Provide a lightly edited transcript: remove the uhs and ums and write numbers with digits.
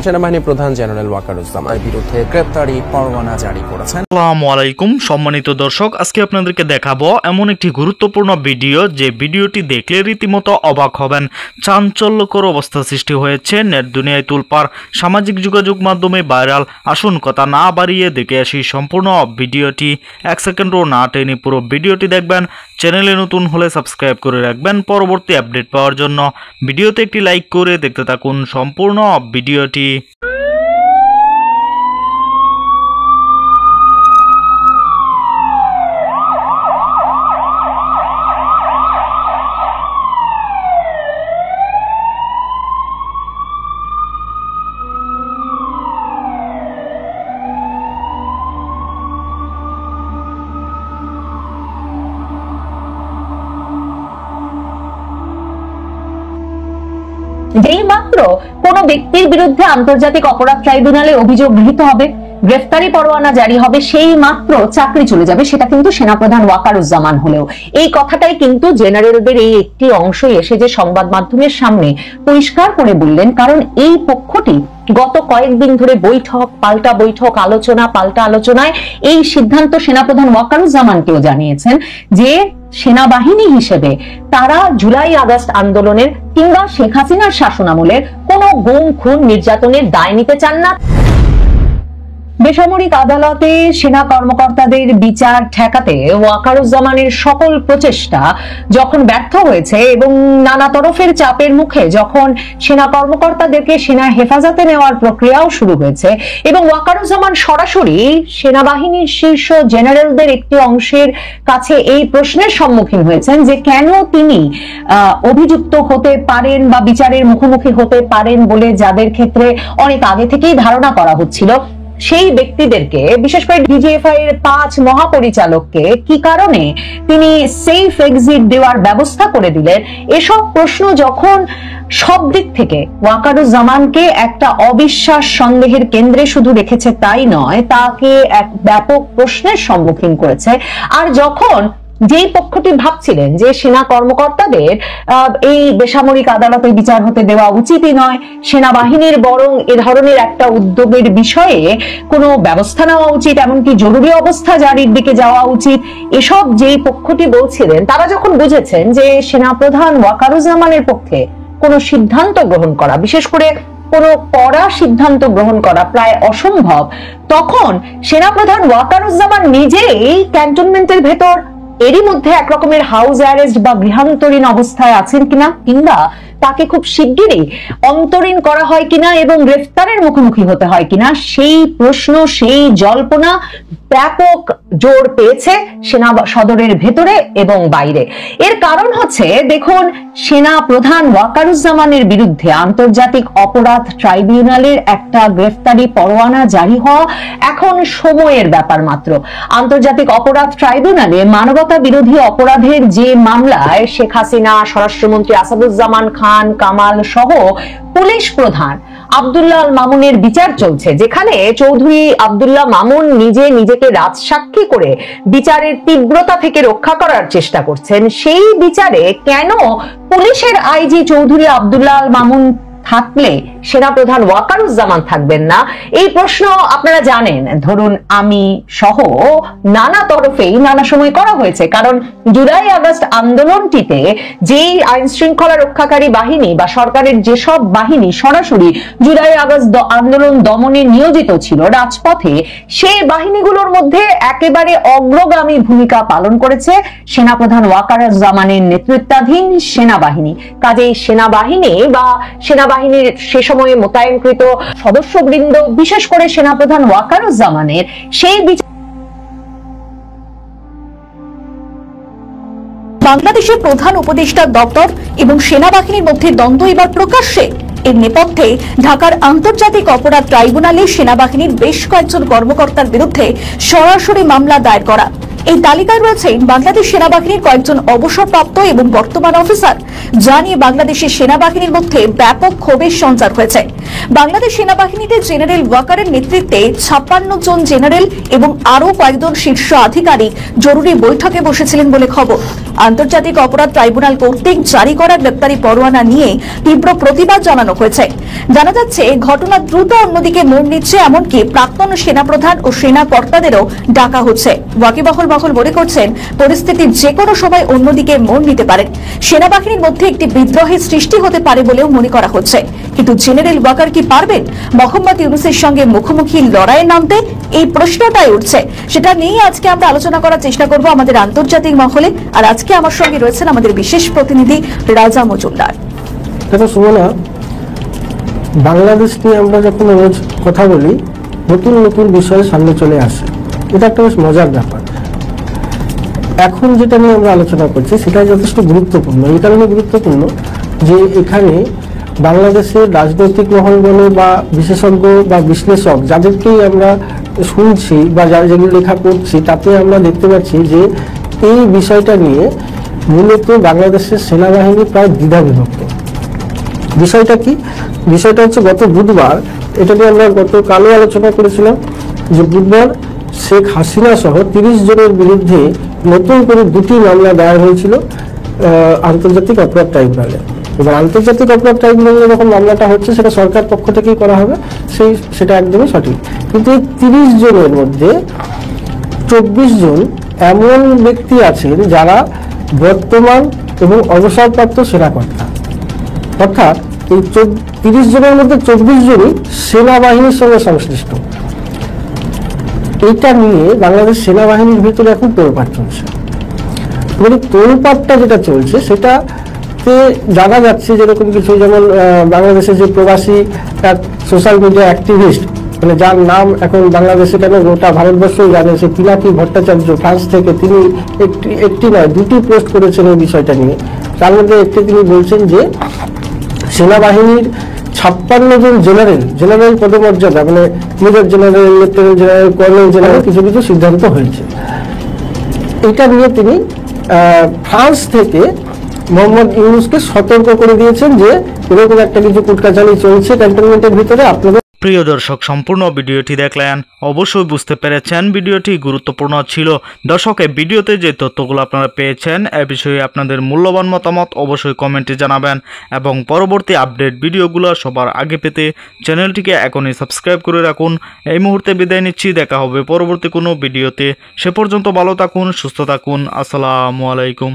সেনাবাহিনী প্রধান জেনারেল ওয়াকারুজ্জামানের বিরুদ্ধে গ্রেপ্তারি পরোয়ানা জারি করেছেন। আসসালামু আলাইকুম সম্মানিত দর্শক, আজকে আপনাদেরকে দেখাবো এমন একটি গুরুত্বপূর্ণ ভিডিও যে ভিডিওটি দেখলে রীতিমতো অবাক হবেন। চাঞ্চল্যকর অবস্থা সৃষ্টি হয়েছে, নেট দুনিয়ায় তুলপাড়, সামাজিক যোগাযোগ মাধ্যমে ভাইরাল। আসুন কথা না বাড়িয়ে দেখে আসি সম্পূর্ণ ভিডিওটি। 1 সেকেন্ডও না টেনে পুরো ভিডিওটি দেখবেন। চ্যানেলে নতুন হলে সাবস্ক্রাইব করে রাখবেন পরবর্তী আপডেট পাওয়ার জন্য। ভিডিওতে একটি লাইক করে দেখতে থাকুন সম্পূর্ণ ভিডিওটি। যেই মাত্র কোন ব্যক্তির বিরুদ্ধে আন্তর্জাতিক অপরাধ ট্রাইব্যুনালে অভিযোগ গৃহীত হবে, গ্রেফতারি পরোয়ানা জারি হবে, সেই মাত্র চাকরি চলে যাবে, সেটা কিন্তু সেনাপ্রধান ওয়াকারুজ্জামান হলেও। এই কথাটাই কিন্তু জেনারেলদের এই একটি অংশই এসে যে সংবাদ মাধ্যমের সামনে পরিষ্কার করে বললেন, কারণ এই পক্ষটি গত কয়েকদিন ধরে বৈঠক পাল্টা বৈঠক, আলোচনা পাল্টা আলোচনায় এই সিদ্ধান্ত সেনাপ্রধান ওয়াকারুজ্জামানকেও জানিয়েছেন যে সেনাবাহিনী হিসেবে তারা জুলাই আগস্ট আন্দোলনের কিংবা শেখ হাসিনার শাসনামলের কোনো গুম খুন নির্যাতনের দায় নিতে চান না। বেসামরিক আদালতে সেনা কর্মকর্তাদের বিচার ঠেকাতে ওয়াকারুজ্জামানের সকল প্রচেষ্টা যখন ব্যর্থ হয়েছে এবং নানা তরফের চাপের মুখে যখন সেনা কর্মকর্তাদেরকে সেনা হেফাজতে নেওয়ার প্রক্রিয়াও শুরু হয়েছে এবং ওয়াকারুজ্জামান সরাসরি সেনাবাহিনীর শীর্ষ জেনারেলদের একটি অংশের কাছে এই প্রশ্নের সম্মুখীন হয়েছেন যে কেন তিনি অভিযুক্ত হতে পারেন বা বিচারের মুখোমুখি হতে পারেন বলে যাদের ক্ষেত্রে অনেক আগে থেকেই ধারণা করা হচ্ছিল, সেই ব্যক্তিদেরকে বিশেষ করে ডিজিএফআই এর 5 মহাপরিচালককে কি কারণে তিনি সেফ এক্সিট দেওয়ার ব্যবস্থা করে দিলেন, এসব প্রশ্ন যখন সব দিক থেকে ওয়াকারুজ্জামানকে একটা অবিশ্বাস সন্দেহের কেন্দ্রে শুধু রেখেছে তাই নয়, তাকে এক ব্যাপক প্রশ্নের সম্মুখীন করেছে। আর যখন যেই পক্ষটি ভাবছিলেন যে সেনা কর্মকর্তাদের এই বেসামরিক আদালতে বিচার হতে দেওয়া উচিতই নয়, সেনাবাহিনীর বরং এ ধরনের একটা উদ্যোগের বিষয়ে কোনো ব্যবস্থা নেওয়া উচিত, এমনকি জরুরি অবস্থা জারির দিকে যাওয়া উচিত, এসব যেই পক্ষটি বলছিলেন, তারা যখন বুঝেছেন যে সেনাপ্রধান ওয়াকারুজ্জামানের পক্ষে কোনো সিদ্ধান্ত গ্রহণ করা, বিশেষ করে কোনো কড়া সিদ্ধান্ত গ্রহণ করা প্রায় অসম্ভব, তখন সেনাপ্রধান ওয়াকারুজ্জামান নিজেই ক্যান্টনমেন্টের ভেতর এরই মধ্যে একরকমের হাউস অ্যারেস্ট বা গৃহান্তরীণ অবস্থায় আছেন কিনা, কিংবা তাকে খুব শিগগিরই অন্তরীণ করা হয় কিনা এবং গ্রেফতারের মুখোমুখি হতে হয় কিনা, সেই প্রশ্ন, সেই জল্পনা ব্যাপক জোর পেয়েছে সেনা সদরের ভেতরে এবং বাইরে। এর কারণ হচ্ছে, দেখুন, সেনা প্রধান ওয়াকারুজ্জামানের বিরুদ্ধে আন্তর্জাতিক অপরাধ ট্রাইব্যুনালের একটা গ্রেফতারি পরোয়ানা জারি হওয়া এখন সময়ের ব্যাপার মাত্র। আন্তর্জাতিক অপরাধ ট্রাইব্যুনালে মানবতা বিরোধী অপরাধের যে মামলায় শেখ হাসিনা, স্বরাষ্ট্রমন্ত্রী আসাদুজ্জামান খান কামাল সহ পুলিশ প্রধান আব্দুল্লাহ আল মামুনের বিচার চলছে, যেখানে চৌধুরী আব্দুল্লাহ মামুন নিজেকে রাজসাক্ষী করে বিচারের তীব্রতা থেকে রক্ষা করার চেষ্টা করছেন, সেই বিচারে কেন পুলিশের আইজি চৌধুরী আব্দুল্লাহ আল মামুন থাকলে সেনাপ্রধান ওয়াকারুজ্জামান থাকবেন না, এই প্রশ্ন আপনারা জানেন, ধরুন আমি সহ নানা তরফেই নানা সময় করা হয়েছে। কারণ জুলাই আগস্ট আন্দোলনটিতে যেই আইন শৃঙ্খলা রক্ষাকারী বাহিনী বা সরকারের যেসব বাহিনী সরাসরি জুলাই আগস্ট আন্দোলন দমনে নিয়োজিত ছিল রাজপথে, সেই বাহিনীগুলোর মধ্যে একেবারে অগ্রগামী ভূমিকা পালন করেছে সেনাপ্রধান ওয়াকারুজ্জামানের নেতৃত্বাধীন সেনাবাহিনী। কাজেই সেনাবাহিনী বা সেনাবাহিনীর সে সময়ে মোতায়েনকৃত সদস্যবৃন্দ, বিশেষ করে সেনাপ্রধান ওয়াকারুজ্জামানের সেই বাংলাদেশের প্রধান উপদেষ্টা দপ্তর এবং সেনাবাহিনীর মধ্যে দ্বন্দ্ব এবার প্রকাশ্যে। এর নেপথ্যে ঢাকার আন্তর্জাতিক অপরাধ ট্রাইব্যুনালে সেনাবাহিনীর বেশ কয়েকজন কর্মকর্তার বিরুদ্ধে সরাসরি মামলা দায়ের করা। এই তালিকায় রয়েছেন বাংলাদেশ সেনাবাহিনীর কয়েকজন অবসরপ্রাপ্ত এবং বর্তমান অফিসার, যা নিয়ে বাংলাদেশের সেনাবাহিনীর মধ্যে ব্যাপক ক্ষোভের সঞ্চার হয়েছে। বাংলাদেশ সেনাবাহিনীতে জেনারেল ওয়াকারের নেতৃত্বে 56 জন জেনারেল এবং আরো কয়েকজন শীর্ষ আধিকারিক জরুরি বৈঠকে বসেছিলেন বলে খবর। আন্তর্জাতিক অপরাধ ট্রাইব্যুনাল কর্তৃক জারি করা গ্রেপ্তারি পরোয়ানা নিয়ে তীব্র প্রতিবাদ জানানো হয়েছে। জানা যাচ্ছে ঘটনা দ্রুত অন্যদিকে মোড় নিচ্ছে, এমনকি প্রাক্তন সেনাপ্রধান ও সেনা কর্তাদেরও ডাকা হচ্ছে। ওয়াকিবহাল মহল মনে করছেন পরিস্থিতি যে কোনো সময় অন্যদিকে মোড় নিতে পারে। সেনাবাহিনীর মধ্যে একটি বিদ্রোহের সৃষ্টি হতে পারে বলেও মনে করা হচ্ছে। কিন্তু জেনারেল ওয়াকার কি পারবেন মোহাম্মদ ইউনূসের সঙ্গে মুখোমুখি লড়াইয়ে নামতে? এই প্রশ্নটাই উঠছে। সেটা নিয়ে আজকে আমরা আলোচনা করার চেষ্টা করব আমাদের আন্তর্জাতিক মহলে। আর আজকে আমার সঙ্গে রয়েছেন আমাদের বিশেষ প্রতিনিধি রাজা মজুমদার। দেখো সুমনা, বাংলাদেশ নিয়ে আমরা যখন রোজ কথা বলি নতুন নতুন বিষয় সামনে চলে আসে, এটা একটা বেশ মজার ব্যাপার। এখন যেটা নিয়ে আমরা আলোচনা করছি সেটা যথেষ্ট গুরুত্বপূর্ণ। এই কারণে গুরুত্বপূর্ণ যে এখানে বাংলাদেশের রাজনৈতিক মহল বলে বা বিশেষজ্ঞ বা বিশ্লেষক যাদেরকেই আমরা শুনছি বা যেগুলো লেখা পড়ছি, তাতে আমরা দেখতে পাচ্ছি যে এই বিষয়টা নিয়ে মূলত বাংলাদেশের সেনাবাহিনী প্রায় দ্বিধাবিভক্ত। বিষয়টা কি? বিষয়টা হচ্ছে গত বুধবার, এটা নিয়ে আমরা গতকালও আলোচনা করেছিলাম যে বুধবার শেখ হাসিনা সহ 30 জনের বিরুদ্ধে নতুন করে 2টি মামলা দায়ের হয়েছিল আন্তর্জাতিক অপরাধ ট্রাইব্যুনালে। এবার আন্তর্জাতিক অপরাধ ট্রাইব্যুনালে যখন মামলাটা হচ্ছে সেটা সরকার পক্ষ থেকেই করা হবে, সেটা একদমই সঠিক। কিন্তু এই 30 জনের মধ্যে 24 জন এমন ব্যক্তি আছেন যারা বর্তমান এবং অবসরপ্রাপ্ত সেনাকর্তা, অর্থাৎ এই 30 জনের মধ্যে 24 জনই সেনাবাহিনীর সঙ্গে সংশ্লিষ্ট। এটা নিয়ে বাংলাদেশ সেনাবাহিনীর ভিতরে এখন তোলপাড় চলছে। মানে তোলপাড়টা যেটা চলছে সেটাতে জানা যাচ্ছে যেরকম কিছু, যেমন বাংলাদেশের যে প্রবাসী সোশ্যাল মিডিয়া অ্যাক্টিভিস্ট, মানে যার নাম এখন বাংলাদেশে কেন গোটা ভারতবর্ষই জানে, সে পিনাকি ভট্টাচার্য ফ্রান্স থেকে, তিনি একটি নয় 2টি পোস্ট করেছেন এই বিষয়টা নিয়ে। তার মধ্যে একটি তিনি বলছেন যে সেনাবাহিনীর 56 জন জেনারেল পদমর্যাদা, মানে major general, lieutenant general, colonel general কিছু কিছু সিদ্ধান্ত হয়েছে। এটা নিয়ে তিনি ফ্রান্স থেকে মোহাম্মদ ইউনূসকে সতর্ক করে দিয়েছেন যে এরকম একটা কিছু কুটকাচালি চলছে ক্যান্টনমেন্টের ভিতরে। আপনাদের প্রিয় দর্শক, সম্পূর্ণ ভিডিওটি দেখলেন, অবশ্যই বুঝতে পেরেছেন ভিডিওটি গুরুত্বপূর্ণ ছিল। দর্শক, এই ভিডিওতে যে তথ্যগুলো আপনারা পেয়েছেন এ বিষয়ে আপনাদের মূল্যবান মতামত অবশ্যই কমেন্টে জানাবেন, এবং পরবর্তী আপডেট ভিডিওগুলো সবার আগে পেতে চ্যানেলটিকে এখনই সাবস্ক্রাইব করে রাখুন। এই মুহূর্তে বিদায় নিচ্ছি, দেখা হবে পরবর্তী কোনো ভিডিওতে। সে পর্যন্ত ভালো থাকুন, সুস্থ থাকুন। আসসালামু আলাইকুম।